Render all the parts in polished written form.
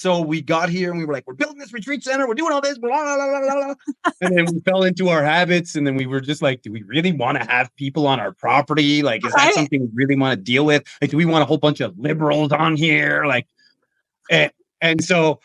So we got here and we were like, we're building this retreat center. We're doing all this. Blah, blah, blah, blah, blah. And then we fell into our habits. And then we were just like, do we really want to have people on our property? Like, is that something we really want to deal with? Like, do we want a whole bunch of liberals on here? Like, and so.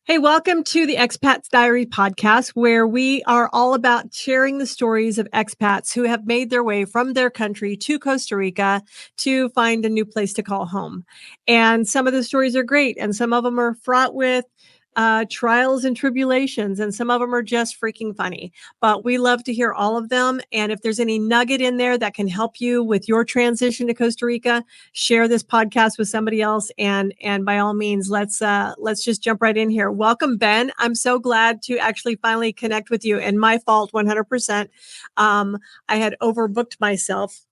Hey, welcome to the Expat's Diary podcast, where we are all about sharing the stories of expats who have made their way from their country to Costa Rica to find a new place to call home. And some of the stories are great, and some of them are fraught with trials and tribulations, and some of them are just freaking funny. But we love to hear all of them. And if there's any nugget in there that can help you with your transition to Costa Rica, share this podcast with somebody else. And by all means, let's just jump right in here. Welcome, Ben. I'm so glad to actually finally connect with you. And my fault, 100%. I had overbooked myself.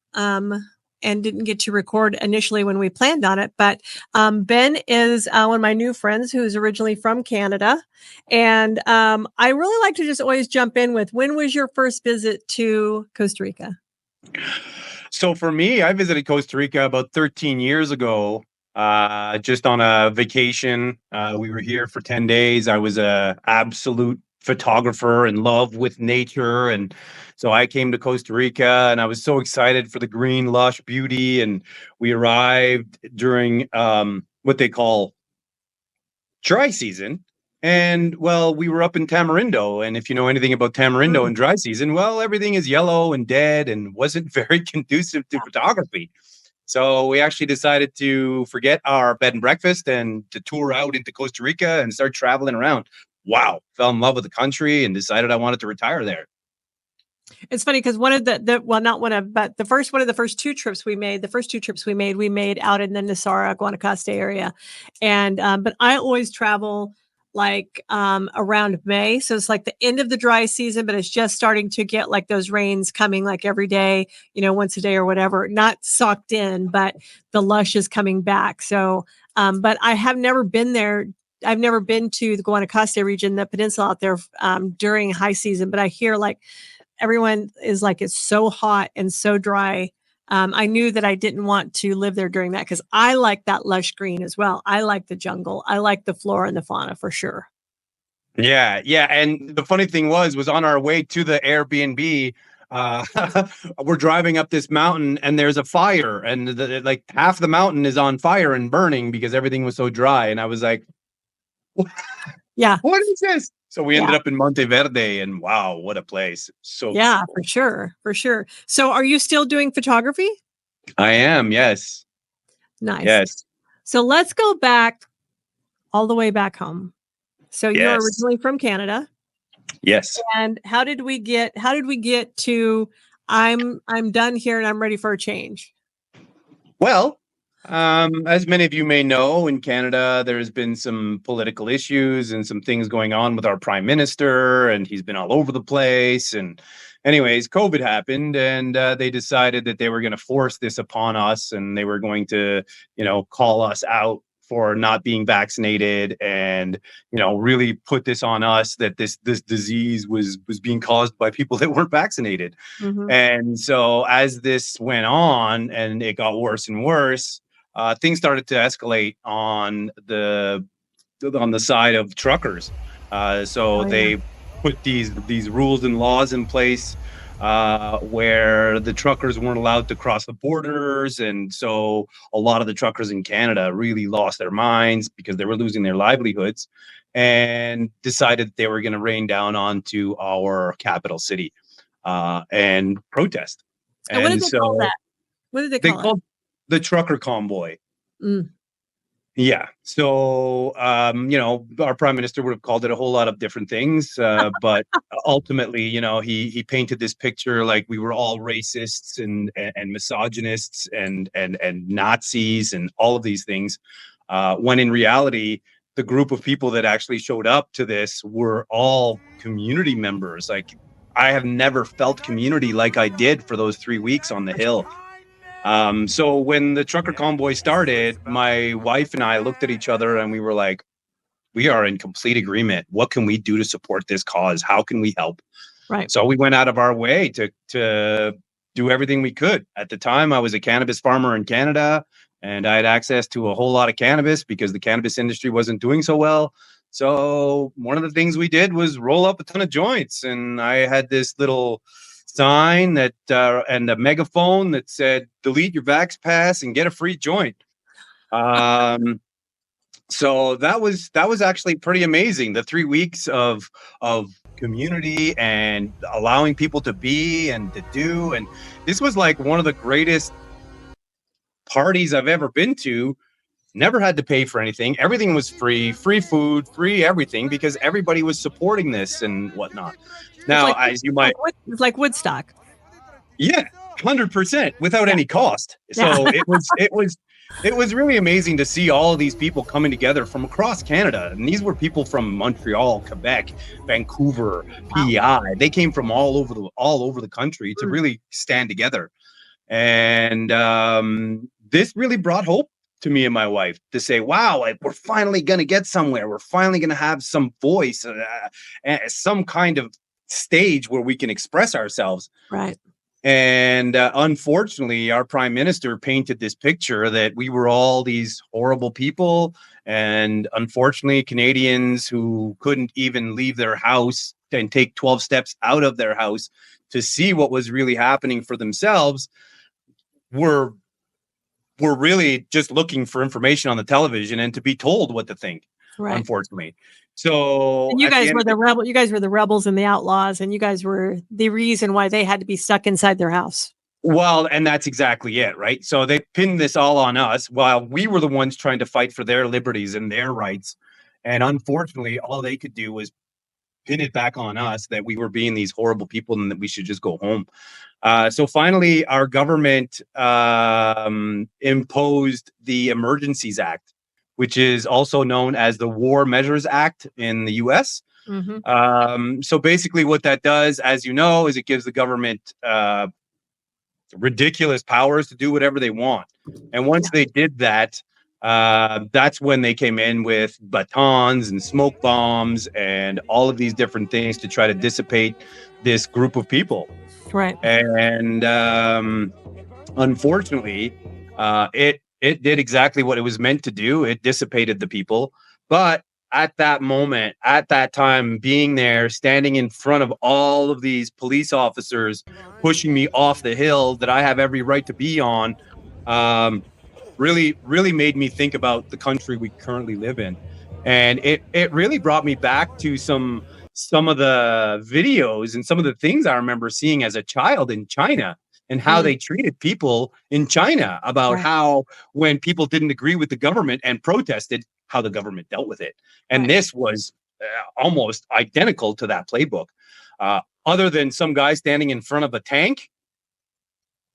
And didn't get to record initially when we planned on it. But Ben is one of my new friends who's originally from Canada. And I really like to just always jump in with, when was your first visit to Costa Rica? So for me, I visited Costa Rica about 13 years ago, just on a vacation. We were here for 10 days. I was a absolute photographer in love with nature, and so I came to Costa Rica and I was so excited for the green lush beauty. And we arrived during what they call dry season, and well, we were up in Tamarindo, and if you know anything about Tamarindo and dry season, well, everything is yellow and dead and wasn't very conducive to photography. So we actually decided to forget our bed and breakfast and to tour out into Costa Rica and start traveling around. Wow, fell in love with the country and decided I wanted to retire there. It's funny because one of the first two trips we made, we made out in the Nasara, Guanacaste area. And, but I always travel like around May. So it's like the end of the dry season, but it's just starting to get like those rains coming like every day, once a day or whatever, not socked in, but the lush is coming back. So, but I have never been there. I've never been to the Guanacaste region, the peninsula out there during high season, but I hear like everyone is like, it's so hot and so dry. I knew that I didn't want to live there during that because I like that lush green as well. I like the jungle. I like the flora and the fauna for sure. Yeah. And the funny thing was on our way to the Airbnb, we're driving up this mountain and there's a fire, and like half the mountain is on fire and burning because everything was so dry. And I was like, yeah, what is this? So we ended up in Monteverde, and wow, what a place. So yeah, cool. For sure. So are you still doing photography? I am. Yes. Nice. Yes. So let's go back all the way back home. So you're originally from Canada. Yes. And how did we get to I'm done here and I'm ready for a change? Well, as many of you may know, in Canada, there's been some political issues and some things going on with our prime minister, and he's been all over the place. And anyways, COVID happened, and they decided that they were going to force this upon us, and they were going to, call us out for not being vaccinated, and really put this on us that this disease was being caused by people that weren't vaccinated. Mm-hmm. And so as this went on and it got worse and worse, things started to escalate on the side of truckers. They put these rules and laws in place where the truckers weren't allowed to cross the borders. And so a lot of the truckers in Canada really lost their minds because they were losing their livelihoods, and decided they were going to rain down onto our capital city and protest. And what did they call that? What did they call it? The trucker convoy. Mm. Yeah. So, our prime minister would have called it a whole lot of different things. But ultimately, he painted this picture like we were all racists and misogynists and Nazis and all of these things. When in reality, the group of people that actually showed up to this were all community members. Like, I have never felt community like I did for those 3 weeks on the Hill. So when the trucker convoy started, my wife and I looked at each other and we were like, we are in complete agreement. What can we do to support this cause? How can we help? Right. So we went out of our way to do everything we could. At the time, I was a cannabis farmer in Canada, and I had access to a whole lot of cannabis because the cannabis industry wasn't doing so well. So one of the things we did was roll up a ton of joints, and I had this little sign that and a megaphone that said, "Delete your Vax Pass and get a free joint." So that was actually pretty amazing. The 3 weeks of community and allowing people to be and to do, and this was like one of the greatest parties I've ever been to. Never had to pay for anything. Everything was free food, free everything, because everybody was supporting this and whatnot. Now, like, as you might, it's like Woodstock. yeah, 100% without any cost. So it was really amazing to see all of these people coming together from across Canada. And these were people from Montreal, Quebec, Vancouver, PEI. They came from all over the country to really stand together. And this really brought hope to me and my wife to say, wow, like, we're finally going to get somewhere. We're finally going to have some voice, some kind of stage where we can express ourselves. Right. And unfortunately, our prime minister painted this picture that we were all these horrible people. And unfortunately, Canadians who couldn't even leave their house and take 12 steps out of their house to see what was really happening for themselves were really just looking for information on the television and to be told what to think, unfortunately. So and you guys were the rebels and the outlaws, and you guys were the reason why they had to be stuck inside their house. Well, and that's exactly it, right? So they pinned this all on us while we were the ones trying to fight for their liberties and their rights. And unfortunately, all they could do was pin it back on us that we were being these horrible people and that we should just go home. So finally, our government imposed the Emergencies Act, which is also known as the War Measures Act in the US. Mm-hmm. So basically what that does, as you know, is it gives the government ridiculous powers to do whatever they want. And once they did that, that's when they came in with batons and smoke bombs and all of these different things to try to dissipate this group of people. Right. And unfortunately, it did exactly what it was meant to do. It dissipated the people. But at that moment, at that time, being there, standing in front of all of these police officers pushing me off the hill that I have every right to be on, really made me think about the country we currently live in. And it really brought me back to some of the videos and some of the things I remember seeing as a child in China and how they treated people in China, about how when people didn't agree with the government and protested, how the government dealt with it. And this was almost identical to that playbook, other than some guy standing in front of a tank.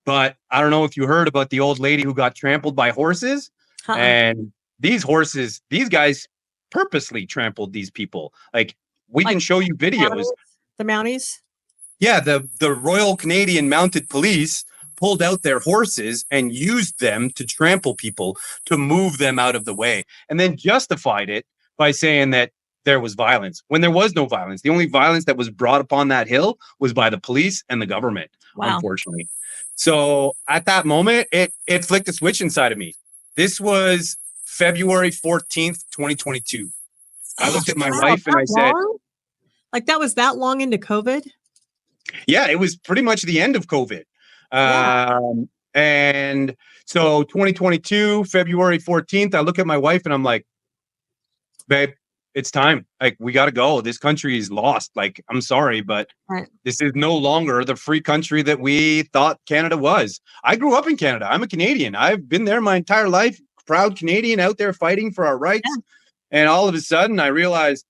But I don't know if you heard about the old lady who got trampled by horses. And these guys purposely trampled these people. Like, we can show you videos. The Mounties? Yeah, the Royal Canadian Mounted Police pulled out their horses and used them to trample people, to move them out of the way, and then justified it by saying that there was violence when there was no violence. The only violence that was brought upon that hill was by the police and the government, unfortunately. So at that moment, it flicked a switch inside of me. This was February 14th, 2022. I looked at my wife and I said, like, that was that long into COVID? Yeah, it was pretty much the end of COVID. And so 2022, February 14th, I look at my wife and I'm like, babe, it's time. Like, we got to go. This country is lost. Like, I'm sorry, but this is no longer the free country that we thought Canada was. I grew up in Canada. I'm a Canadian. I've been there my entire life. Proud Canadian out there fighting for our rights. Yeah. And all of a sudden I realized,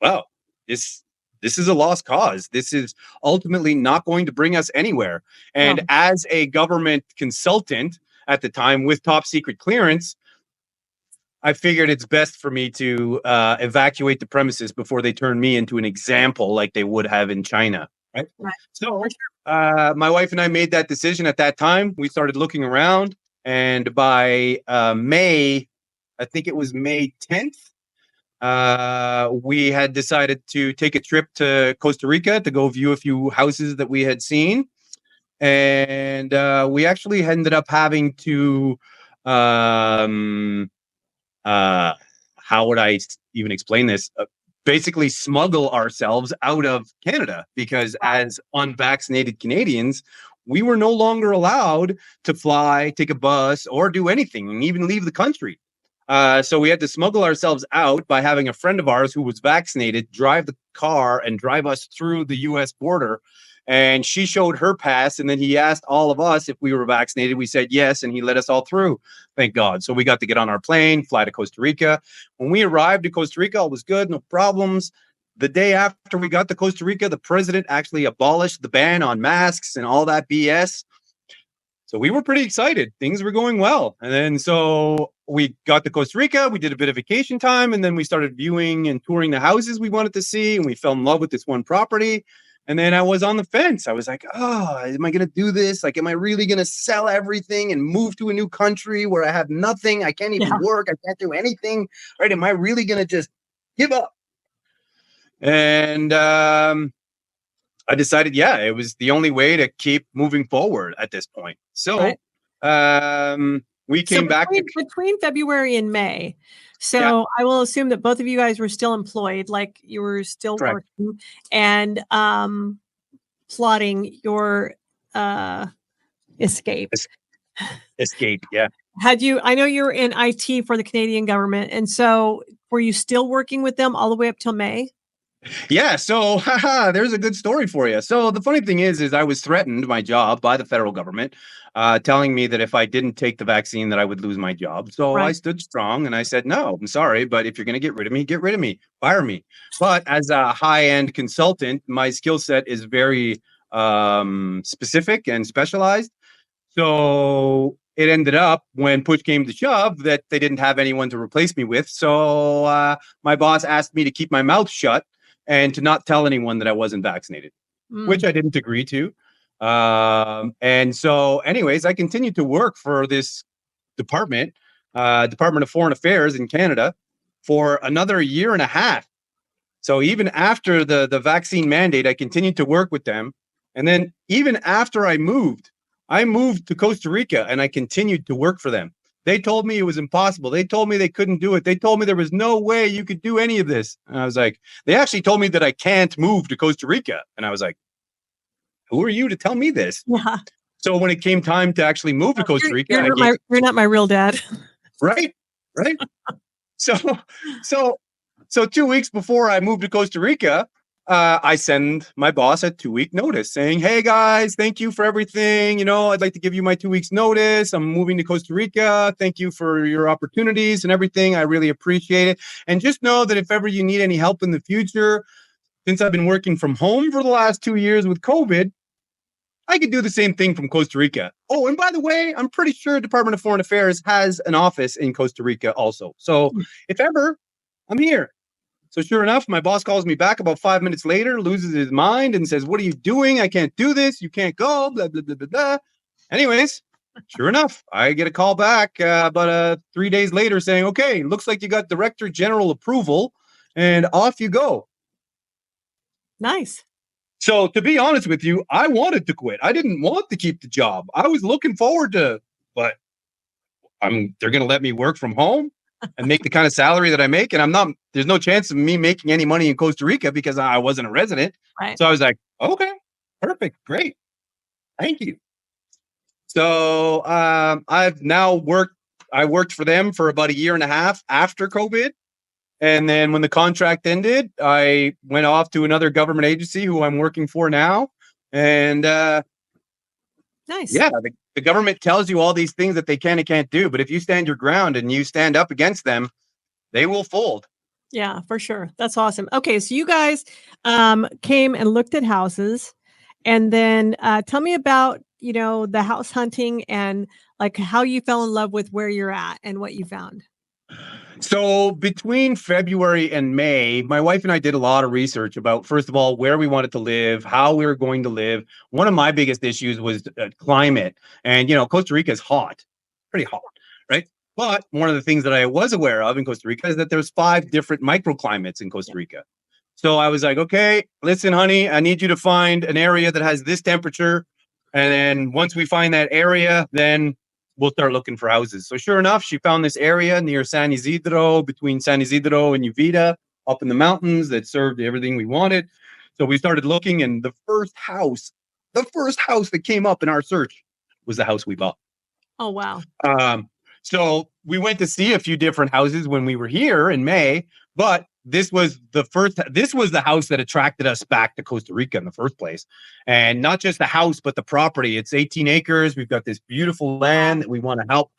wow, this is a lost cause. This is ultimately not going to bring us anywhere. And as a government consultant at the time with top secret clearance, I figured it's best for me to evacuate the premises before they turn me into an example like they would have in China. Right. So my wife and I made that decision at that time. We started looking around, and by May I think it was May 10th. We had decided to take a trip to Costa Rica to go view a few houses that we had seen. And we actually ended up having to, how would I even explain this? Basically smuggle ourselves out of Canada because as unvaccinated Canadians, we were no longer allowed to fly, take a bus, or do anything, and even leave the country. So we had to smuggle ourselves out by having a friend of ours who was vaccinated drive the car and drive us through the U.S. border. And she showed her pass, and then he asked all of us if we were vaccinated. We said yes, and he let us all through. Thank God. So we got to get on our plane, fly to Costa Rica. When we arrived to Costa Rica, all was good, no problems. The day after we got to Costa Rica, the president actually abolished the ban on masks and all that BS. So we were pretty excited. Things were going well. And then so we got to Costa Rica. We did a bit of vacation time, and then we started viewing and touring the houses we wanted to see. And we fell in love with this one property. And then I was on the fence. I was like, oh, am I going to do this? Like, am I really going to sell everything and move to a new country where I have nothing? I can't even work. I can't do anything. Right? Am I really going to just give up? And I decided, yeah, it was the only way to keep moving forward at this point. So we came back between February and May. So I will assume that both of you guys were still employed, like you were still working and plotting your escape. Escape, yeah. I know you were in IT for the Canadian government. And so were you still working with them all the way up till May? Yeah, so there's a good story for you. So the funny thing is I was threatened my job by the federal government, telling me that if I didn't take the vaccine, that I would lose my job. So I stood strong and I said, no, I'm sorry, but if you're going to get rid of me, fire me. But as a high-end consultant, my skill set is very specific and specialized. So it ended up when push came to shove that they didn't have anyone to replace me with. So my boss asked me to keep my mouth shut and to not tell anyone that I wasn't vaccinated, which I didn't agree to. And so anyways, I continued to work for this Department of Foreign Affairs in Canada for another year and a half. So even after the vaccine mandate, I continued to work with them. And then even after I moved to Costa Rica and I continued to work for them. They told me it was impossible. They told me they couldn't do it. They told me there was no way you could do any of this. And I was like, they actually told me that I can't move to Costa Rica. And I was like, who are you to tell me this? Yeah. So when it came time to actually move to Costa Rica, you're not my real dad. Right. So 2 weeks before I moved to Costa Rica, I send my boss a 2-week notice saying, hey guys, thank you for everything. You know, I'd like to give you my 2 weeks notice. I'm moving to Costa Rica. Thank you for your opportunities and everything. I really appreciate it. And just know that if ever you need any help in the future, since I've been working from home for the last 2 years with COVID, I could do the same thing from Costa Rica. Oh, and by the way, I'm pretty sure Department of Foreign Affairs has an office in Costa Rica also. So if ever, I'm here. So sure enough, my boss calls me back about 5 minutes later, loses his mind and says, what are you doing? I can't do this. You can't go, blah, blah, blah, blah, blah. Anyways, sure enough, I get a call back about 3 days later saying, okay, looks like you got Director General approval and off you go. Nice. So to be honest with you, I wanted to quit. I didn't want to keep the job. I was looking forward to, but they're going to let me work from home and make the kind of salary that I make. And there's no chance of me making any money in Costa Rica because I wasn't a resident. Right. So I was like, okay, perfect. Great. Thank you. So I worked for them for about a year and a half after COVID. And then when the contract ended, I went off to another government agency who I'm working for now. And nice. Yeah, the government tells you all these things that they can and can't do. But if you stand your ground and you stand up against them, they will fold. Yeah, for sure. That's awesome. Okay, so you guys came and looked at houses. And then tell me about, the house hunting and like how you fell in love with where you're at and what you found. So between February and May, my wife and I did a lot of research about, first of all, where we wanted to live, how we were going to live. One of my biggest issues was climate. And, Costa Rica is hot, pretty hot, right? But one of the things that I was aware of in Costa Rica is that there's 5 different microclimates in Costa Rica. So I was like, okay, listen, honey, I need you to find an area that has this temperature. And then once we find that area, then we'll start looking for houses. So sure enough, she found this area near San Isidro, between San Isidro and Vida, up in the mountains that served everything we wanted. So we started looking, and the first house that came up in our search was the house we bought. Oh, wow. So we went to see a few different houses when we were here in May, but this was the house that attracted us back to Costa Rica in the first place. And not just the house, but the property. It's 18 acres. We've got this beautiful land that we want to help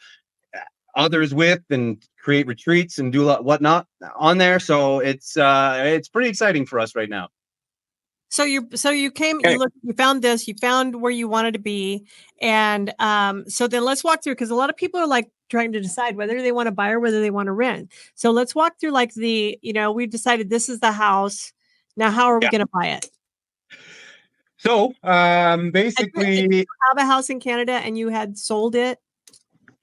others with and create retreats and do whatnot on there. So it's pretty exciting for us right now. So you came, you found this, you found where you wanted to be. And so then let's walk through, because a lot of people are like trying to decide whether they want to buy or whether they want to rent. So let's walk through like we've decided this is the house. Now, how are we going to buy it? So basically, you have a house in Canada and you had sold it.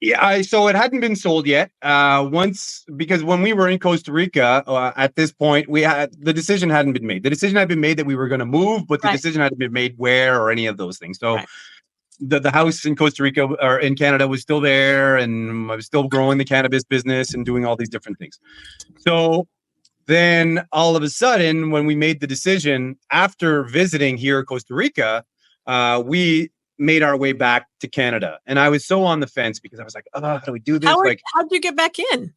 Yeah, so it hadn't been sold yet. Because when we were in Costa Rica, at this point, the decision hadn't been made. The decision had been made that we were going to move, but the decision hadn't been made where or any of those things. So the house in Costa Rica or in Canada was still there, and I was still growing the cannabis business and doing all these different things. So then all of a sudden, when we made the decision after visiting here in Costa Rica, we made our way back to Canada. And I was so on the fence because I was like, oh, how do we do this? How'd you get back in?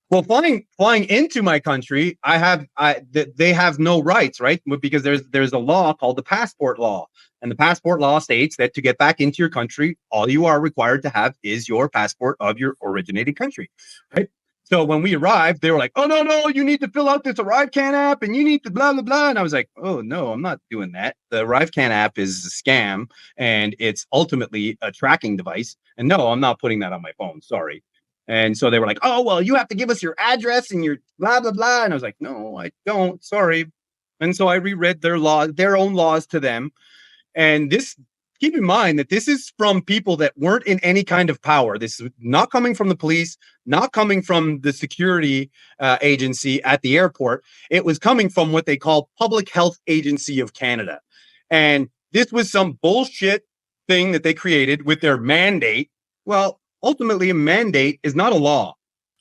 Well, flying into my country, they have no rights, right? Because there's a law called the passport law. And the passport law states that to get back into your country, all you are required to have is your passport of your originating country, right? So when we arrived, they were like, oh, no, you need to fill out this ArriveCan app and you need to blah, blah, blah. And I was like, oh, no, I'm not doing that. The ArriveCan app is a scam and it's ultimately a tracking device. And no, I'm not putting that on my phone. Sorry. And so they were like, oh, well, you have to give us your address and your blah, blah, blah. And I was like, no, I don't. Sorry. And so I reread their own laws to them. And keep in mind that this is from people that weren't in any kind of power. This is not coming from the police, not coming from the security agency at the airport. It was coming from what they call Public Health Agency of Canada. And this was some bullshit thing that they created with their mandate. Well, ultimately, a mandate is not a law,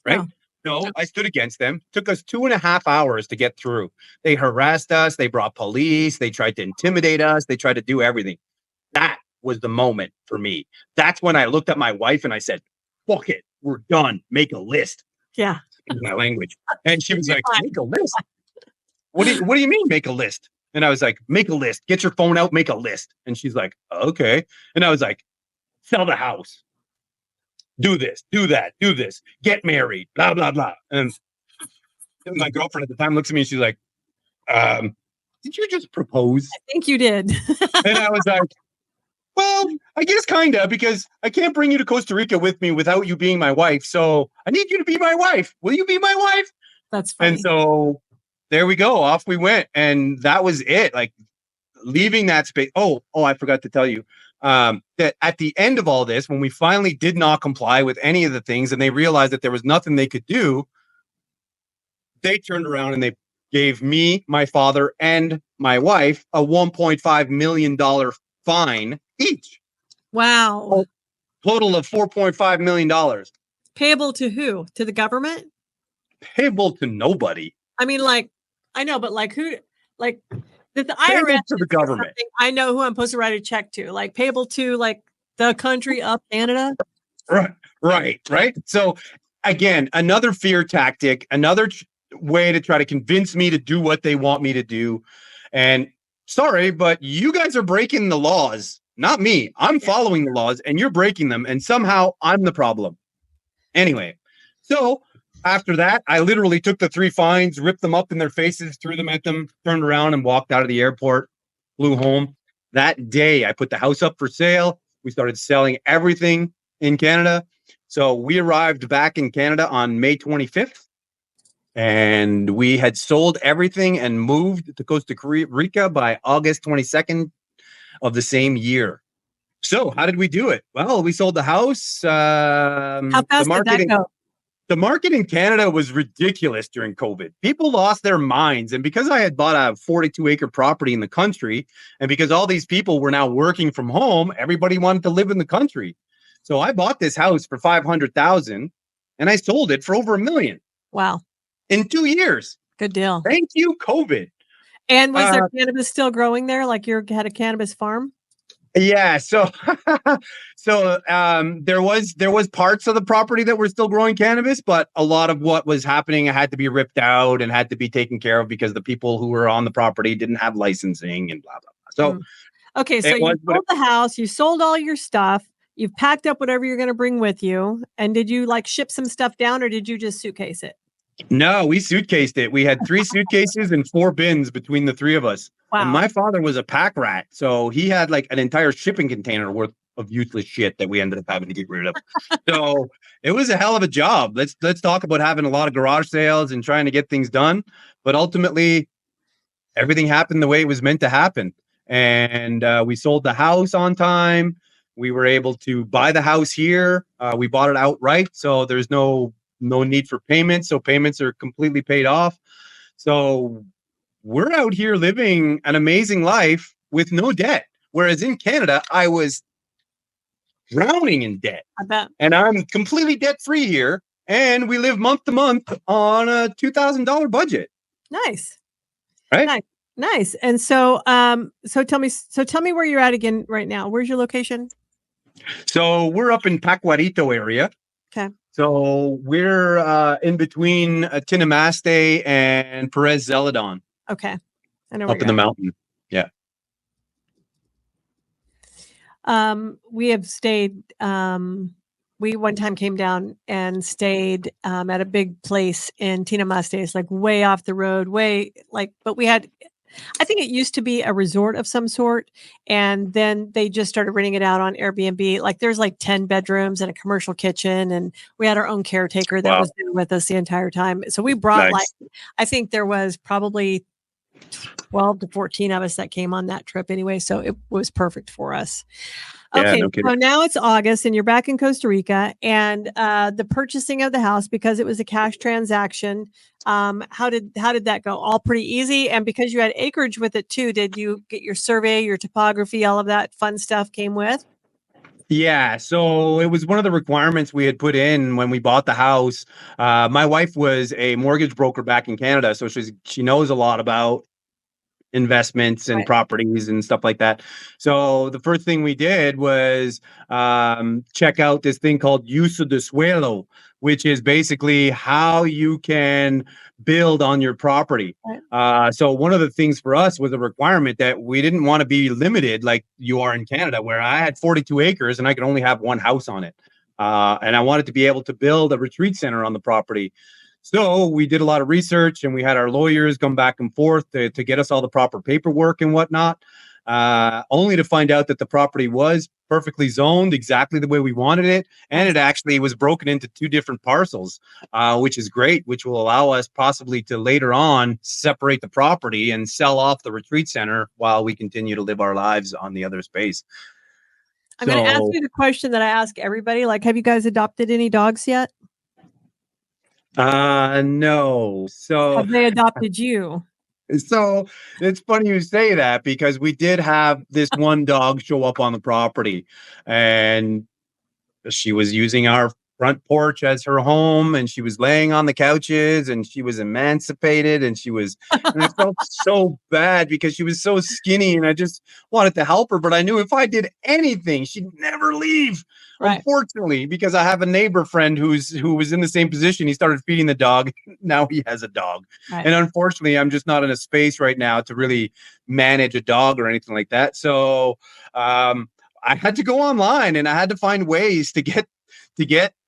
right? No, I stood against them. Took us 2.5 hours to get through. They harassed us. They brought police. They tried to intimidate us. They tried to do everything. That was the moment for me. That's when I looked at my wife and I said, fuck it, we're done. Make a list. Yeah. In my language. And she was like, make a list? What do you mean make a list? And I was like, make a list. Get your phone out, make a list. And she's like, okay. And I was like, sell the house. Do this, do that, do this. Get married, blah, blah, blah. And my girlfriend at the time looks at me and she's like, did you just propose? I think you did. And I was like, well, I guess kind of, because I can't bring you to Costa Rica with me without you being my wife. So I need you to be my wife. Will you be my wife? That's funny. And so there we go. Off we went. And that was it. Like leaving that space. Oh, I forgot to tell you that at the end of all this, when we finally did not comply with any of the things and they realized that there was nothing they could do, they turned around and they gave me, my father, and my wife a $1.5 million fine each. Wow. Total of $4.5 million. Payable to who? To the government? Payable to nobody. I mean, like, I know, but like who, like the IRS to the government. I know who I'm supposed to write a check to, like payable to like the country of Canada. Right. So again, another fear tactic, another way to try to convince me to do what they want me to do. And sorry, but you guys are breaking the laws, not me. I'm following the laws and you're breaking them. And somehow I'm the problem. Anyway, so after that, I literally took the 3 fines, ripped them up in their faces, threw them at them, turned around and walked out of the airport, flew home. That day, I put the house up for sale. We started selling everything in Canada. So we arrived back in Canada on May 25th. And we had sold everything and moved to Costa Rica by August 22nd of the same year. So how did we do it? Well, we sold the house. How fast did that go? The market in Canada was ridiculous during COVID. People lost their minds. And because I had bought a 42-acre property in the country, and because all these people were now working from home, everybody wanted to live in the country. So I bought this house for $500,000 and I sold it for over $1 million. Wow. In 2 years. Good deal. Thank you, COVID. And was there cannabis still growing there? Like you had a cannabis farm? Yeah, so there was parts of the property that were still growing cannabis, but a lot of what was happening had to be ripped out and had to be taken care of because the people who were on the property didn't have licensing and blah blah blah. So okay, so you sold the house, you sold all your stuff, you've packed up whatever you're going to bring with you, and did you like ship some stuff down or did you just suitcase it? No, we suitcased it. We had 3 suitcases and 4 bins between the 3 of us. Wow. And my father was a pack rat. So he had like an entire shipping container worth of useless shit that we ended up having to get rid of. So it was a hell of a job. Let's talk about having a lot of garage sales and trying to get things done. But ultimately, everything happened the way it was meant to happen. And we sold the house on time. We were able to buy the house here. We bought it outright. So there's no need for payments. So payments are completely paid off. So we're out here living an amazing life with no debt. Whereas in Canada, I was drowning in debt. I bet. And I'm completely debt free here. And we live month to month on a $2,000 budget. Nice. Right? Nice. And so tell me where you're at again right now. Where's your location? So we're up in Pacuarito area. Okay. So we're in between Tinamaste and Perez Zeledon. Okay. I know up in the mountain. Yeah. We have stayed, we one time came down and stayed at a big place in Tinamaste. It's like way off the road, but we had, I think it used to be a resort of some sort. And then they just started renting it out on Airbnb. Like there's like 10 bedrooms and a commercial kitchen. And we had our own caretaker that was there with us the entire time. So we brought I think there was probably 12 to 14 of us that came on that trip anyway. So it was perfect for us. Okay, yeah, no so now it's August and you're back in Costa Rica and the purchasing of the house, because it was a cash transaction, how did that go? All pretty easy? And because you had acreage with it too, did you get your survey, your topography, all of that fun stuff came with? Yeah, so it was one of the requirements we had put in when we bought the house. My wife was a mortgage broker back in Canada, so she knows a lot about investments and properties and stuff like that. So the first thing we did was check out this thing called uso de suelo, which is basically how you can build on your property. So one of the things for us was a requirement that we didn't want to be limited like you are in Canada, where I had 42 acres and I could only have one house on it. And I wanted to be able to build a retreat center on the property. So we did a lot of research and we had our lawyers come back and forth to get us all the proper paperwork and whatnot, only to find out that the property was perfectly zoned exactly the way we wanted it. And it actually was broken into 2 different parcels, which is great, which will allow us possibly to later on separate the property and sell off the retreat center while we continue to live our lives on the other space. I'm going to ask you the question that I ask everybody. Like, have you guys adopted any dogs yet? No. So have they adopted you? So it's funny you say that because we did have this one dog show up on the property and she was using our front porch as her home and she was laying on the couches and she was emancipated and and I felt so bad because she was so skinny and I just wanted to help her. But I knew if I did anything, she'd never leave. Unfortunately, because I have a neighbor friend who was in the same position. He started feeding the dog. Now he has a dog. And unfortunately, I'm just not in a space right now to really manage a dog or anything like that. So I had to go online and I had to find ways to get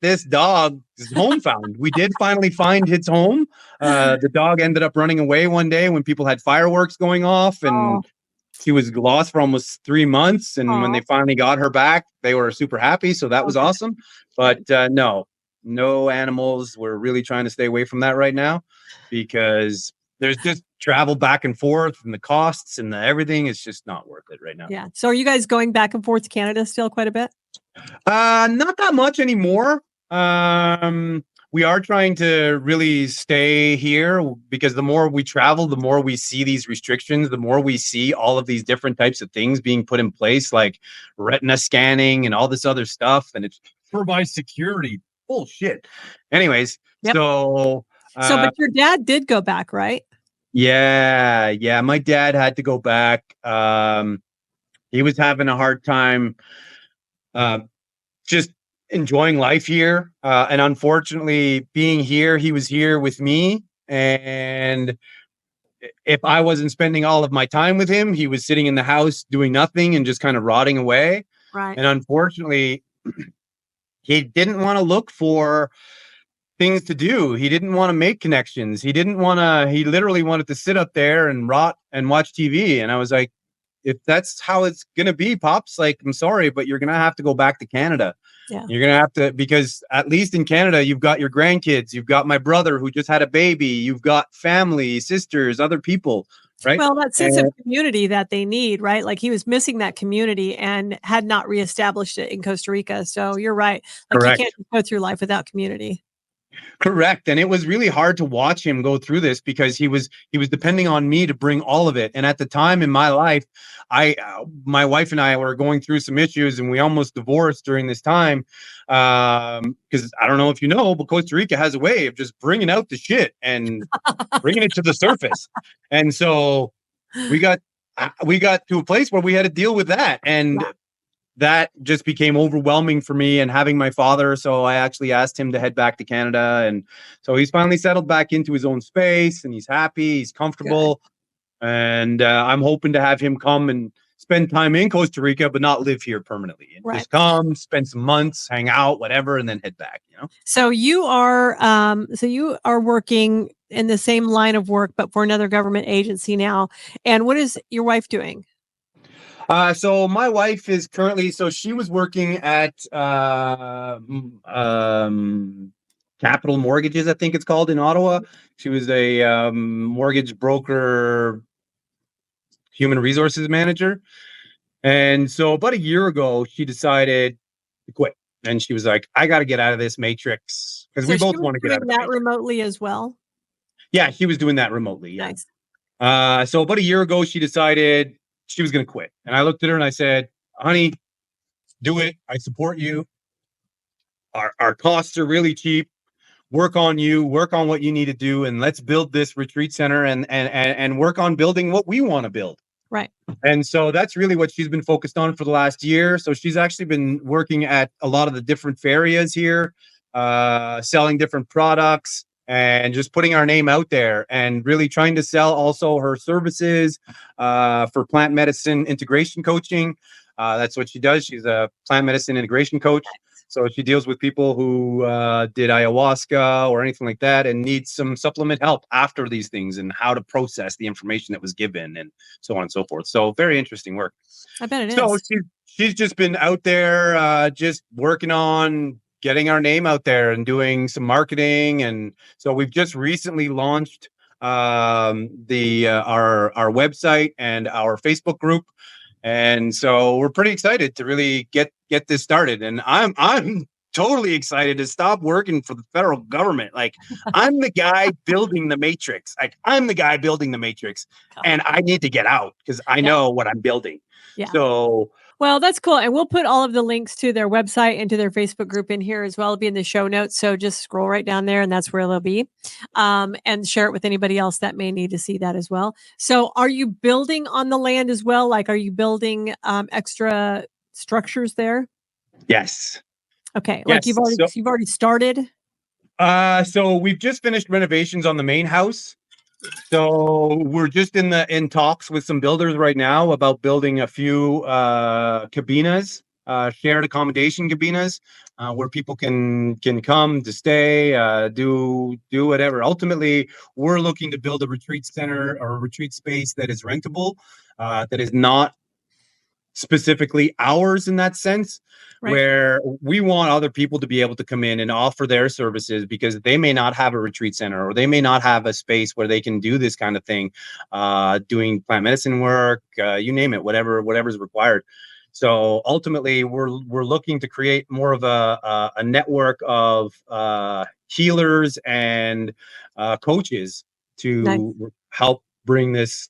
this dog's home found. We did finally find its home. The dog ended up running away one day when people had fireworks going off and she was lost for almost 3 months. And when they finally got her back, they were super happy. So that was awesome. But no animals. We're really trying to stay away from that right now because there's just travel back and forth and the costs and the everything is just not worth it right now. Yeah. So are you guys going back and forth to Canada still quite a bit? Not that much anymore. We are trying to really stay here because the more we travel, the more we see these restrictions, the more we see all of these different types of things being put in place, like retina scanning and all this other stuff. And it's for my security. Bullshit. Anyways, Yep. so but your dad did go back, right? yeah. My dad had to go back. He was having a hard time just enjoying life here. And unfortunately, being here, he was here with me. And if I wasn't spending all of my time with him, he was sitting in the house doing nothing and just kind of rotting away. Right. And unfortunately, he didn't want to look for things to do. He didn't want to make connections. He literally wanted to sit up there and rot and watch TV. And I was like, if that's how it's going to be, Pops, like, I'm sorry, but you're going to have to go back to Canada. Yeah. You're going to have to, because at least in Canada, you've got your grandkids, you've got my brother who just had a baby, you've got family, sisters, other people, right? Well, that sense of community that they need, right? Like he was missing that community and had not reestablished it in Costa Rica. So you're right. Like Correct. You can't go through life without community. Correct. And it was really hard to watch him go through this because he was depending on me to bring all of it. And at the time in my life, my wife and I were going through some issues and we almost divorced during this time. Because I don't know if you know, but Costa Rica has a way of just bringing out the shit and bringing it to the surface. And so we got to a place where we had to deal with that. And that just became overwhelming for me and having my father. So I actually asked him to head back to Canada. And so he's finally settled back into his own space and he's happy, he's comfortable. Good. And I'm hoping to have him come and spend time in Costa Rica, but not live here permanently. And just come, spend some months, hang out, whatever, and then head back, you know? So you are working in the same line of work, but for another government agency now. And what is your wife doing? So my wife is currently, she was working at Capital Mortgages, I think it's called, in Ottawa. She was a mortgage broker, human resources manager. And so about a year ago, she decided to quit. And she was like, I got to get out of this matrix. Because we both want to get out of that remotely as well? Yeah, she was doing that remotely. Yeah. Nice. So about a year ago, she decided she was going to quit. And I looked at her and I said, honey, do it. I support you. Our costs are really cheap. Work on you, work on what you need to do. And let's build this retreat center and work on building what we want to build. Right. And so that's really what she's been focused on for the last year. So she's actually been working at a lot of the different ferias here, selling different products, and just putting our name out there and really trying to sell also her services for plant medicine integration coaching. That's what she does. She's a plant medicine integration coach. So she deals with people who did ayahuasca or anything like that and need some supplement help after these things and how to process the information that was given and so on and so forth. So very interesting work. I bet it is. So she's just been out there just working on getting our name out there and doing some marketing. And so we've just recently launched our website and our Facebook group. And so we're pretty excited to really get this started. And I'm totally excited to stop working for the federal government. Like I'm the guy building the matrix. And I need to get out because I know what I'm building. Yeah. So well, that's cool. And we'll put all of the links to their website and to their Facebook group in here as well. It'll be in the show notes. So just scroll right down there and that's where they'll be. And share it with anybody else that may need to see that as well. So are you building on the land as well? Like, are you building extra structures there? Yes. Okay. Like you've already started? So we've just finished renovations on the main house. So we're just in talks with some builders right now about building a few cabinas, shared accommodation cabinas, where people can come to stay, do whatever. Ultimately, we're looking to build a retreat center or a retreat space that is rentable, that is not specifically ours in that sense, Right. where we want other people to be able to come in and offer their services because they may not have a retreat center or they may not have a space where they can do this kind of thing, doing plant medicine work, you name it, whatever's required. So ultimately, we're looking to create more of a network of healers and coaches Nice. to help bring this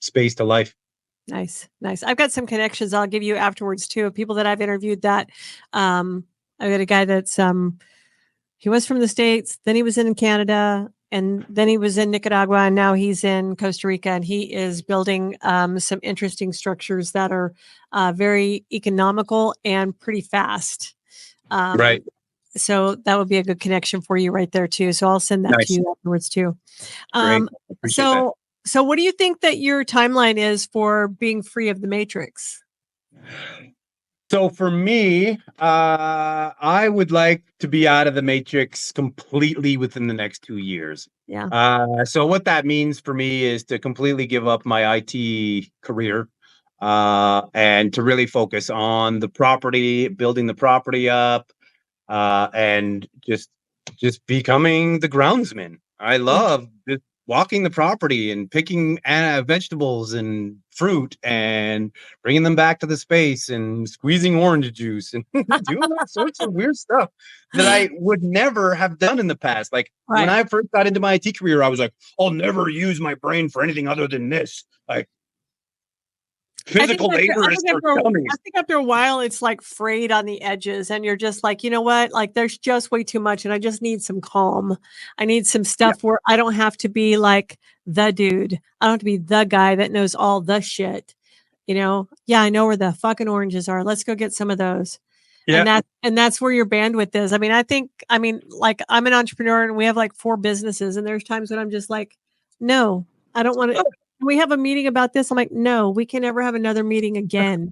space to life. Nice. Nice. I've got some connections I'll give you afterwards too, of people that I've interviewed that I've got a guy that's he was from the States, then he was in Canada, and then he was in Nicaragua, and now he's in Costa Rica, and he is building some interesting structures that are very economical and pretty fast. Right. So that would be a good connection for you right there too. So I'll send that to Nice. you afterwards too. Great. Appreciate that. So what do you think that your timeline is for being free of the matrix? So for me, I would like to be out of the matrix completely within the next 2 years. Yeah. So what that means for me is to completely give up my IT career, and to really focus on the property, building the property up, and just becoming the groundsman. I Yeah. love just walking the property and picking vegetables and fruit and bringing them back to the space and squeezing orange juice and doing all sorts of weird stuff that I would never have done in the past. Like when Right. I first got into my IT career, I was like, I'll never use my brain for anything other than this. Like physical labor is for dummies. I think after a while, it's like frayed on the edges, and you're just like, you know what? Like, there's just way too much, and I just need some calm. I need some stuff where I don't have to be like the dude. I don't have to be the guy that knows all the shit. Yeah, I know where the fucking oranges are. Let's go get some of those. Yeah. And that's where your bandwidth is. Like I'm an entrepreneur and we have like 4 businesses, and there's times when I'm just like, no, I don't want to. We have a meeting about this. I'm like, no, we can never have another meeting again.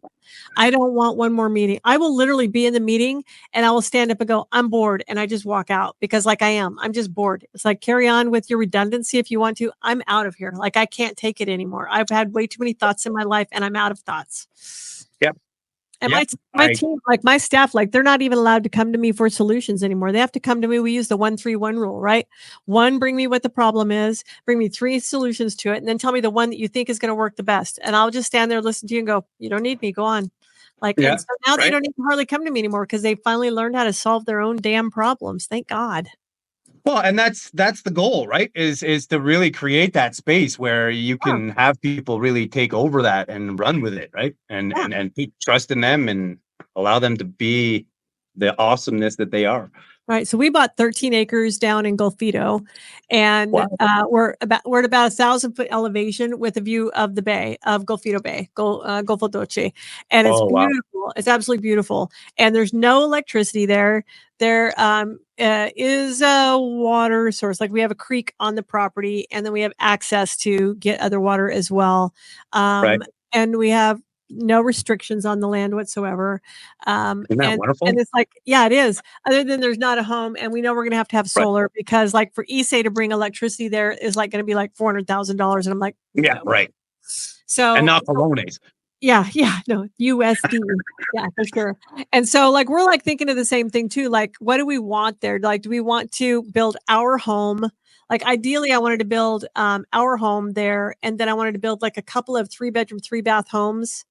I don't want one more meeting. I will literally be in the meeting and I will stand up and go, I'm bored. And I just walk out because I'm just bored. It's like, carry on with your redundancy if you want to. I'm out of here. Like, I can't take it anymore. I've had way too many thoughts in my life and I'm out of thoughts. Yep. And Yep. my team, like my staff, like they're not even allowed to come to me for solutions anymore. They have to come to me. We use the 1-3-1 rule, right? 1, bring me what the problem is, bring me 3 solutions to it, and then tell me the one that you think is going to work the best. And I'll just stand there, listen to you and go, you don't need me, go on. Like, Yeah, and so now they right. don't even hardly come to me anymore because they finally learned how to solve their own damn problems. Thank God. Well, and that's the goal, right? Is to really create that space where you can have people really take over that and run with it, right? And Yeah. and put trust in them and allow them to be the awesomeness that they are. Right. So we bought 13 acres down in Golfito, and Wow. we're at about 1,000-foot elevation with a view of the bay of Golfito Bay, Golfo Dolce, and it's Oh, wow. beautiful. It's absolutely beautiful, and there's no electricity there. There is a water source, like we have a creek on the property, and then we have access to get other water as well. Right. And we have no restrictions on the land whatsoever. Isn't that And wonderful? it's like, yeah, it is. Other than there's not a home, and we know we're gonna have Right. solar because, like, for Issei to bring electricity there is like gonna be like $400,000, and I'm like, Yeah, no. right. So, And not colones. yeah, no, USD. Yeah, for sure. And so, like, we're like thinking of the same thing too. Like, what do we want there? Like, do we want to build our home? Like, ideally, I wanted to build our home there, and then I wanted to build like a couple of 3-bedroom, 3-bath homes.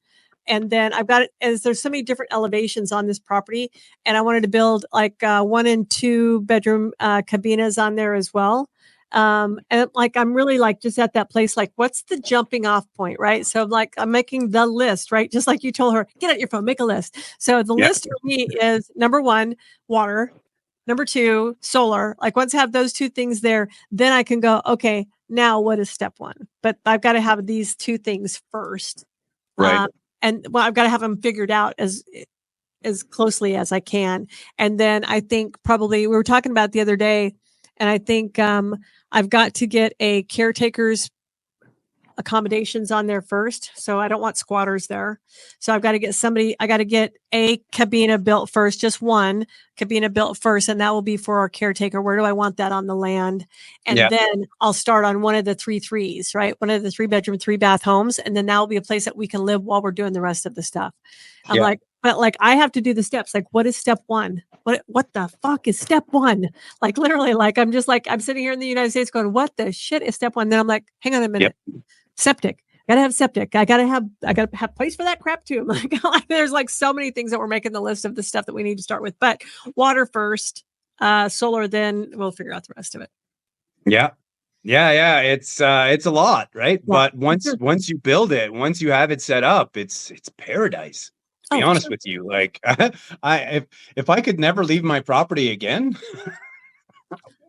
And then I've got it as there's so many different elevations on this property, and I wanted to build like 1 and 2 bedroom cabinas on there as well. And like I'm really like just at that place, like what's the jumping off point, right? So like I'm making the list, right? Just like you told her, get out your phone, make a list. So the Yeah. list for me is number 1, water. Number 2, solar. Like once I have those 2 things there, then I can go, okay, now what is step 1? But I've got to have these 2 things first. Right. And well, I've got to have them figured out as closely as I can. And then I think probably we were talking about the other day, and I think I've got to get a accommodations on there first. So I don't want squatters there. So I've got to get I got to get a cabina built first, just one cabina built first. And that will be for our caretaker. Where do I want that on the land? And then I'll start on one of the 3 threes, right? One of the 3-bedroom, 3-bath homes. And then that will be a place that we can live while we're doing the rest of the stuff. I'm like, but like, I have to do the steps. Like, what is step 1? What the fuck is step 1? Like, literally, like, I'm sitting here in the United States going, what the shit is step 1? Then I'm like, hang on a minute. Septic. Gotta have septic. I gotta have place for that crap too. I'm like, there's like so many things that we're making the list of the stuff that we need to start with, but water first, solar, then we'll figure out the rest of it. Yeah. It's a lot, right? Yeah. But once you build it, once you have it set up, it's paradise. To be honest with you, like if I could never leave my property again.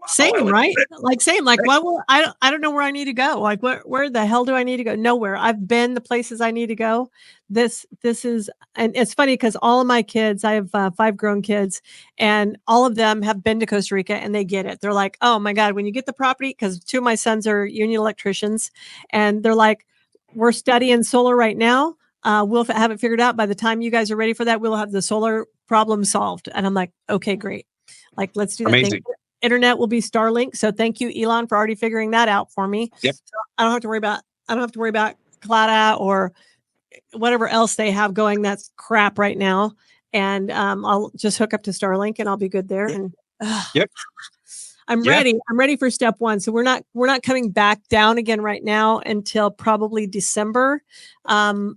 Same, right? Like same, like I don't know where I need to go. Like where the hell do I need to go? Nowhere. I've been the places I need to go. This is, and it's funny because all of my kids, I have 5 grown kids, and all of them have been to Costa Rica and they get it. They're like, oh my God, when you get the property, because 2 of my sons are union electricians, and they're like, we're studying solar right now. We'll have it figured out. By the time you guys are ready for that, we'll have the solar problem solved. And I'm like, okay, great. Like, let's do that. Amazing. Internet will be Starlink. So thank you, Elon, for already figuring that out for me. Yep. So I don't have to worry about Clara or whatever else they have going. That's crap right now. And I'll just hook up to Starlink and I'll be good there. And I'm ready. I'm ready for step 1. So we're not coming back down again right now until probably December. Myself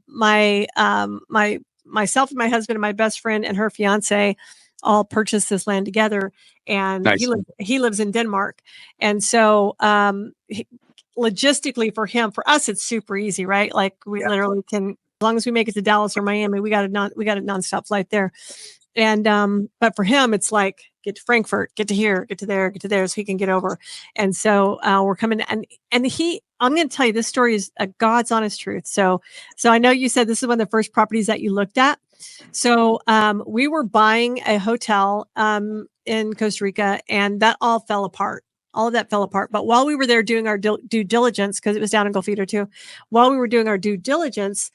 and my husband and my best friend and her fiance all purchased this land together, and nice. he lives in Denmark. And so logistically for us, it's super easy, right? Like we literally can, as long as we make it to Dallas or Miami, we got a nonstop flight there. And but for him, it's like get to Frankfurt, get to here, get to there, so he can get over. And so we're coming, and I'm going to tell you, this story is a God's honest truth. So I know you said this is one of the first properties that you looked at. So we were buying a hotel in Costa Rica, and that all fell apart. All of that fell apart. But while we were there doing our due diligence, because it was down in Golfito too, while we were doing our due diligence,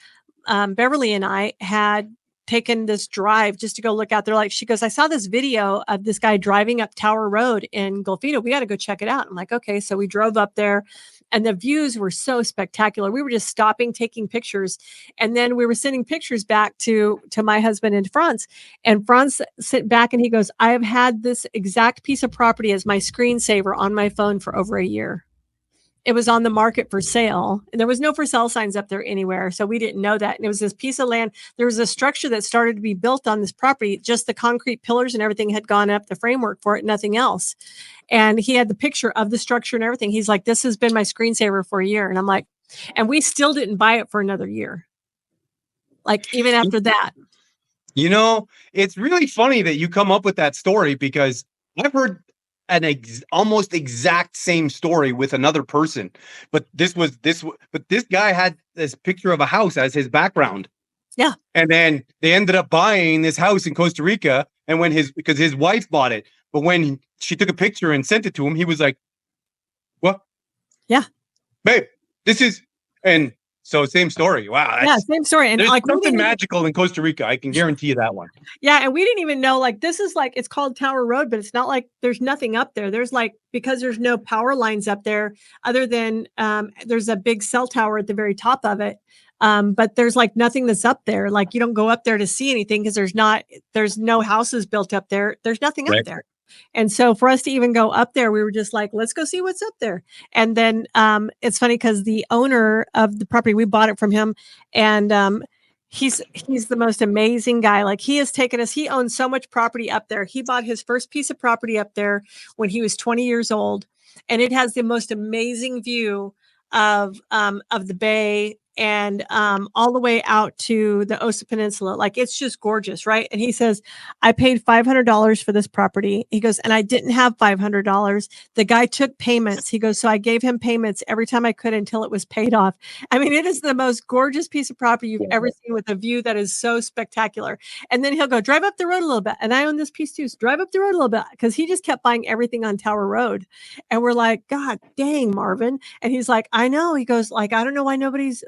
Beverly and I had taken this drive just to go look out there. Like, she goes, I saw this video of this guy driving up Tower Road in Golfito. We got to go check it out. I'm like, okay. So we drove up there, and the views were so spectacular. We were just stopping, taking pictures. And then we were sending pictures back to my husband and Franz. And Franz sent back and he goes, I have had this exact piece of property as my screensaver on my phone for over a year. It was on the market for sale, and there was no for sale signs up there anywhere. So we didn't know that. And it was this piece of land. There was a structure that started to be built on this property. Just the concrete pillars and everything had gone up, the framework for it, nothing else. And he had the picture of the structure and everything. He's like, this has been my screensaver for a year. And I'm like, and we still didn't buy it for another year. Like, even after that. You know, it's really funny that you come up with that story, because I've heard almost exact same story with another person, but this guy had this picture of a house as his background. Yeah. And then they ended up buying this house in Costa Rica, and because his wife bought it, but when she took a picture and sent it to him, he was like, what? Yeah. Babe, and so same story. Wow. Yeah, same story. And there's like something magical in Costa Rica. I can guarantee you that one. Yeah. And we didn't even know, like, this is like, it's called Tower Road, but it's not like there's nothing up there. There's like, because there's no power lines up there other than there's a big cell tower at the very top of it. But there's like nothing that's up there. Like, you don't go up there to see anything because there's no houses built up there. There's nothing up there. And so for us to even go up there, we were just like, let's go see what's up there. And then it's funny because the owner of the property, we bought it from him, and he's the most amazing guy. Like, he has taken us, he owns so much property up there. He bought his first piece of property up there when he was 20 years old, and it has the most amazing view of the bay and all the way out to the Osa Peninsula. Like, it's just gorgeous, right? And he says, I paid $500 for this property. He goes, and I didn't have $500. The guy took payments. He goes, so I gave him payments every time I could until it was paid off. I mean, it is the most gorgeous piece of property you've ever seen, with a view that is so spectacular. And then he'll go, drive up the road a little bit. And I own this piece too. So drive up the road a little bit, because he just kept buying everything on Tower Road. And we're like, God dang, Marvin. And he's like, I know. He goes, like, I don't know why nobody's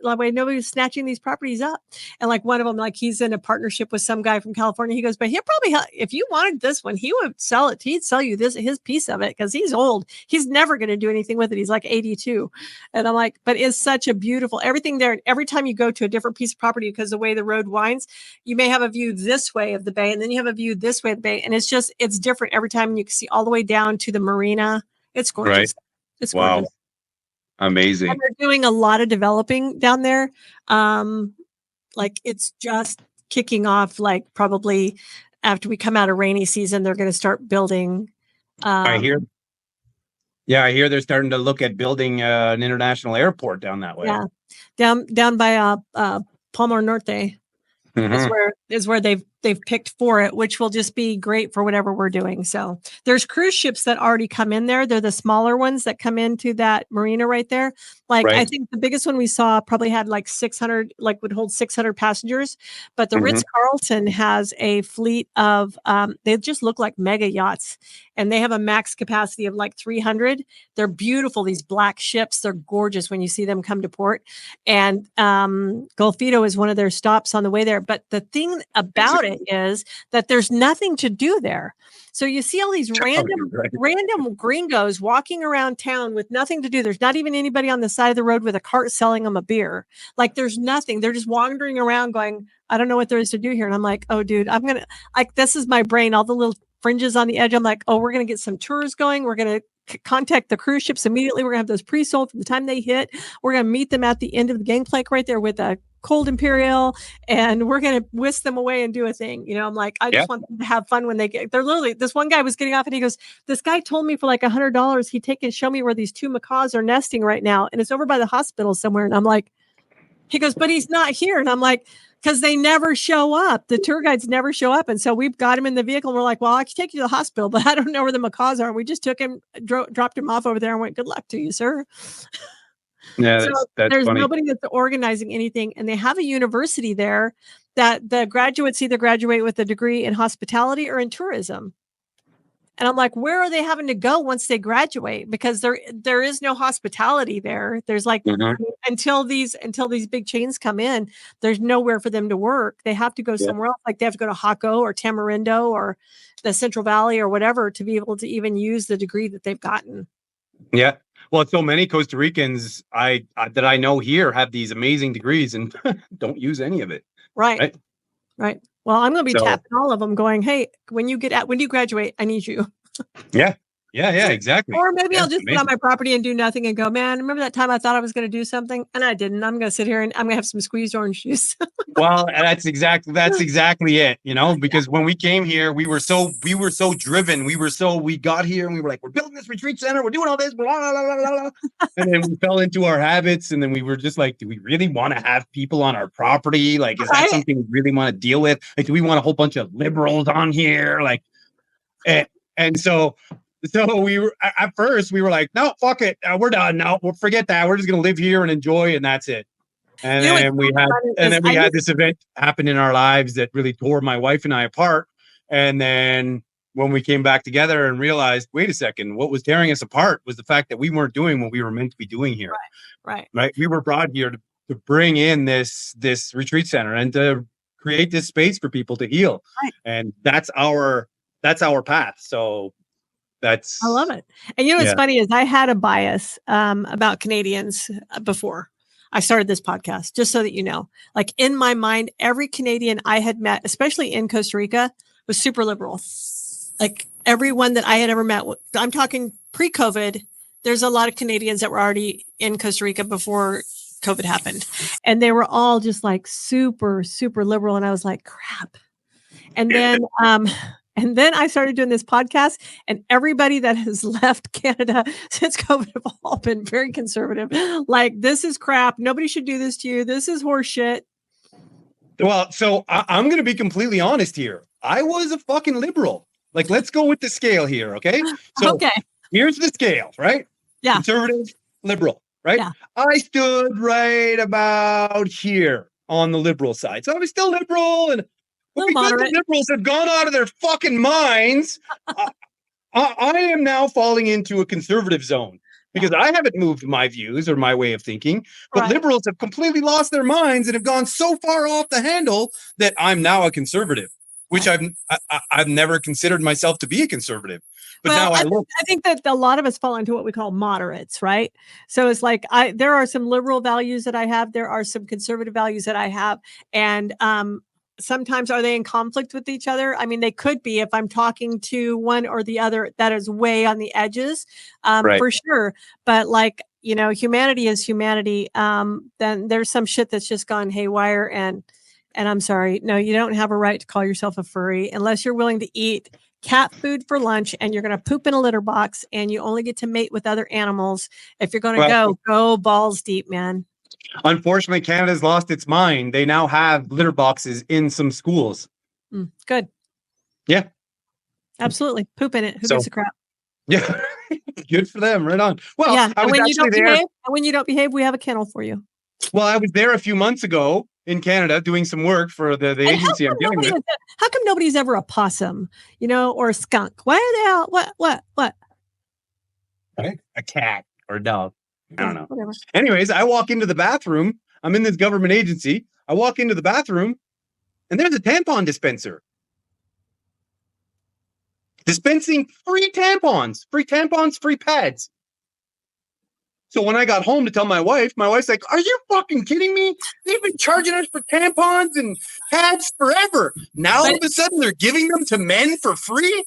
snatching these properties up. And like, one of them, like, he's in a partnership with some guy from California. He goes, but he'll probably, if you wanted this one, he would sell it. He'd sell you his piece of it, because he's old. He's never going to do anything with it. He's like 82. And I'm like, but it's such a beautiful, everything there. And every time you go to a different piece of property, because the way the road winds, you may have a view this way of the bay, and then you have a view this way of the bay. And it's different every time. You can see all the way down to the marina. It's gorgeous. Right. It's wow. gorgeous. Amazing. And they're doing a lot of developing down there. Like, it's just kicking off, like, probably after we come out of rainy season, they're going to start building. I hear they're starting to look at building an international airport down that way. Yeah. Down by Palmar Norte. Is where they've picked for it, which will just be great for whatever we're doing. So there's cruise ships that already come in there. They're the smaller ones that come into that marina right there. Like, I think the biggest one we saw probably had like 600, like would hold 600 passengers. But the Ritz-Carlton has a fleet of, they just look like mega yachts, and they have a max capacity of like 300. They're beautiful. These black ships, they're gorgeous when you see them come to port. And Golfito is one of their stops on the way there. But the thing about it is that there's nothing to do there. So you see all these random gringos walking around town with nothing to do. There's not even anybody on the side of the road with a cart selling them a beer. Like, there's nothing. They're just wandering around going, I don't know what there is to do here. And I'm like, oh, dude, this is my brain, all the little fringes on the edge. I'm like, oh, we're going to get some tours going. We're going to contact the cruise ships immediately. We're going to have those pre-sold from the time they hit. We're going to meet them at the end of the gangplank right there with a cold imperial, and we're going to whisk them away and do a thing. You know, I'm like, I just want them to have fun when they're literally, this one guy was getting off and he goes, this guy told me for like $100, he'd take and show me where these 2 macaws are nesting right now. And it's over by the hospital somewhere. And I'm like, he goes, but he's not here. And I'm like, because they never show up. The tour guides never show up. And so we've got him in the vehicle. And we're like, well, I can take you to the hospital, but I don't know where the macaws are. And we just took him, dropped him off over there and went, good luck to you, sir. Yeah, so that's there's funny. Nobody that's organizing anything. And they have a university there that the graduates either graduate with a degree in hospitality or in tourism. And I'm like, where are they having to go once they graduate? Because there is no hospitality there. There's like, until these big chains come in, there's nowhere for them to work. They have to go somewhere else. Like, they have to go to Jaco or Tamarindo or the Central Valley or whatever to be able to even use the degree that they've gotten. Yeah. Well, so many Costa Ricans that I know here have these amazing degrees and don't use any of it. Right. Well, I'm going to be tapping all of them going, hey, when you graduate, I need you. Yeah, exactly. Or maybe I'll just sit on my property and do nothing and go, man, remember that time I thought I was going to do something and I didn't. I'm going to sit here and I'm going to have some squeezed orange juice. Well, that's exactly it, you know, because when we came here, we were so driven. We got here and we were like, we're building this retreat center. We're doing all this, blah, blah, blah, blah, blah. And then we fell into our habits. And then we were just like, do we really want to have people on our property? Like, is that something we really want to deal with? Like, do we want a whole bunch of liberals on here? Like, and so we were, at first we were like, no, fuck it. We're done. No, we'll forget that. We're just going to live here and enjoy. And that's it. And then we had this event happen in our lives that really tore my wife and I apart. And then when we came back together and realized, wait a second, what was tearing us apart was the fact that we weren't doing what we were meant to be doing here. Right. We were brought here to bring in this retreat center and to create this space for people to heal. Right. And that's our path. So I love it. And you know what's funny is I had a bias about Canadians before I started this podcast, just so that you know. Like, in my mind, every Canadian I had met, especially in Costa Rica, was super liberal. Like, everyone that I had ever met, I'm talking pre-COVID, there's a lot of Canadians that were already in Costa Rica before COVID happened. And they were all just like super, super liberal. And I was like, crap. And then And then I started doing this podcast, and everybody that has left Canada since COVID have all been very conservative. Like, this is crap. Nobody should do this to you. This is horse shit. Well, so I'm going to be completely honest here. I was a fucking liberal. Like, let's go with the scale here, okay? So here's the scale, right? Yeah. Conservative, liberal, right? Yeah. I stood right about here on the liberal side. So I was still liberal, and but because the liberals have gone out of their fucking minds, I am now falling into a conservative zone because I haven't moved my views or my way of thinking, but liberals have completely lost their minds and have gone so far off the handle that I'm now a conservative, which I've never considered myself to be a conservative. But now I think that a lot of us fall into what we call moderates, right? So it's like there are some liberal values that I have, there are some conservative values that I have, and sometimes are they in conflict with each other? I mean, they could be if I'm talking to one or the other that is way on the edges, for sure. But like, you know, humanity is humanity. Then there's some shit that's just gone haywire, and I'm sorry, no, you don't have a right to call yourself a furry unless you're willing to eat cat food for lunch and you're going to poop in a litter box and you only get to mate with other animals. If you're going to go balls deep, man. Unfortunately, Canada's lost its mind. They now have litter boxes in some schools. Good. Yeah. Absolutely. Poop in it. Who gives a crap? Yeah. Good for them. Right on. Well, yeah. I was when actually there. When you don't behave, we have a kennel for you. Well, I was there a few months ago in Canada doing some work for the agency I'm dealing with. How come nobody's ever a possum, you know, or a skunk? Why the hell? What? Right? A cat or a dog. I don't know. Whatever. Anyways, I walk into the bathroom. I'm in this government agency. I walk into the bathroom and there's a tampon dispenser. Dispensing free tampons, free pads. So when I got home to tell my wife's like, are you fucking kidding me? They've been charging us for tampons and pads forever. Now all of a sudden they're giving them to men for free.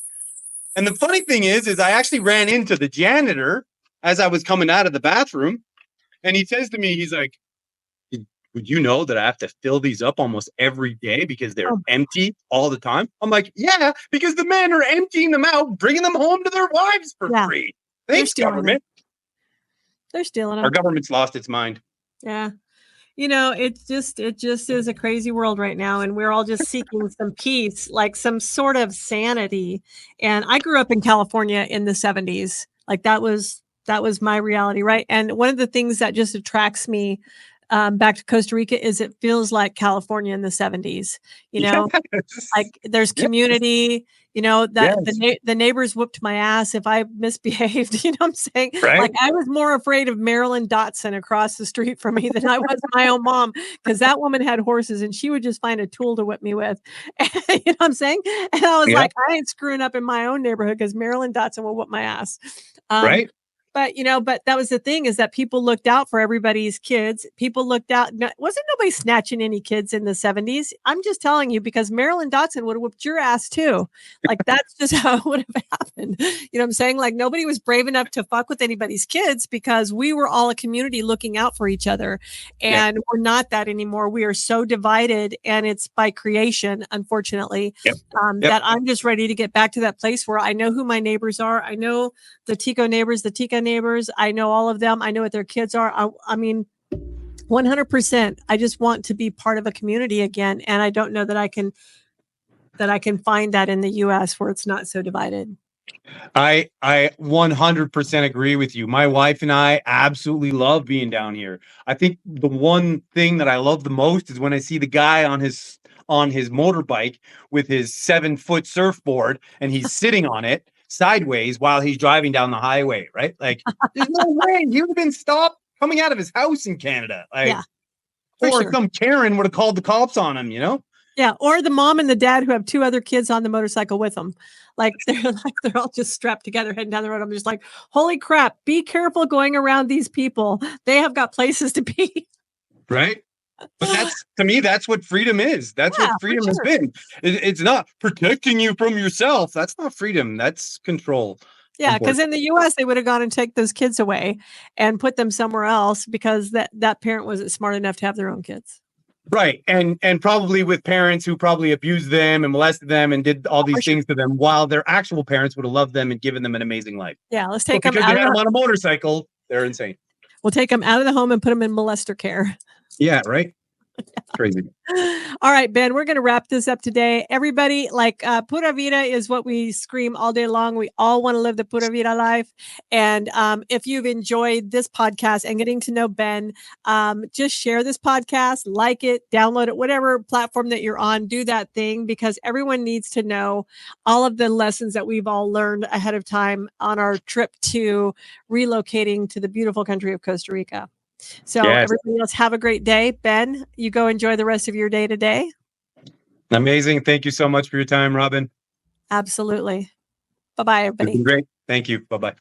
And the funny thing is I actually ran into the janitor as I was coming out of the bathroom, and he says to me, he's like, would you know that I have to fill these up almost every day because they're empty all the time? I'm like, yeah, because the men are emptying them out, bringing them home to their wives for free. Thanks, government. They're stealing them. Our government's lost its mind. Yeah. You know, it just is a crazy world right now. And we're all just seeking some peace, like some sort of sanity. And I grew up in California in the 70s. Like that was my reality, right? And one of the things that just attracts me back to Costa Rica is it feels like California in the 70s, you know, like there's community, you know, that the neighbors whooped my ass if I misbehaved, you know what I'm saying? Right. Like I was more afraid of Marilyn Dotson across the street from me than I was my own mom, because that woman had horses and she would just find a tool to whip me with. You know what I'm saying? And I was like, I ain't screwing up in my own neighborhood because Marilyn Dotson will whip my ass. Right. But, you know, but that was the thing, is that people looked out for everybody's kids. People looked out. Wasn't nobody snatching any kids in the 70s? I'm just telling you, because Marilyn Dotson would have whooped your ass too. Like, that's just how it would have happened. You know what I'm saying? Like, nobody was brave enough to fuck with anybody's kids because we were all a community looking out for each other. And we're not that anymore. We are so divided, and it's by creation, unfortunately, that I'm just ready to get back to that place where I know who my neighbors are. I know the Tico neighbors, the Tika neighbors. I know all of them. I know what their kids are. I mean, 100%. I just want to be part of a community again. And I don't know that I can find that in the US where it's not so divided. I 100% agree with you. My wife and I absolutely love being down here. I think the one thing that I love the most is when I see the guy on his motorbike with his 7-foot surfboard and he's sitting on it sideways while he's driving down the highway, right? Like, there's no way he would have been stopped coming out of his house in Canada. Like, or some Karen would have called the cops on him, you know? Yeah, or the mom and the dad who have 2 other kids on the motorcycle with them. Like they're all just strapped together heading down the road. I'm just like, holy crap, be careful going around these people. They have got places to be. Right? But to me, that's what freedom is. That's what freedom has been. It's not protecting you from yourself. That's not freedom. That's control. Yeah, because in the US, they would have gone and take those kids away and put them somewhere else because that parent wasn't smart enough to have their own kids. Right. And probably with parents who probably abused them and molested them and did all these things to them, while their actual parents would have loved them and given them an amazing life. Yeah, let's But take them because out they of had them the, on a motorcycle, they're insane. we'll take them out of the home and put them in molester care. Yeah, right. Crazy. All right, Ben, we're going to wrap this up today. Everybody, like Pura Vida is what we scream all day long. We all want to live the Pura Vida life. And if you've enjoyed this podcast and getting to know Ben, just share this podcast, like it, download it, whatever platform that you're on, do that thing, because everyone needs to know all of the lessons that we've all learned ahead of time on our trip to relocating to the beautiful country of Costa Rica. So Yes. everybody else have a great day. Ben, you go enjoy the rest of your day today. Amazing. Thank you so much for your time, Robin. Absolutely. Bye-bye, It's everybody. been great. Thank you. Bye-bye.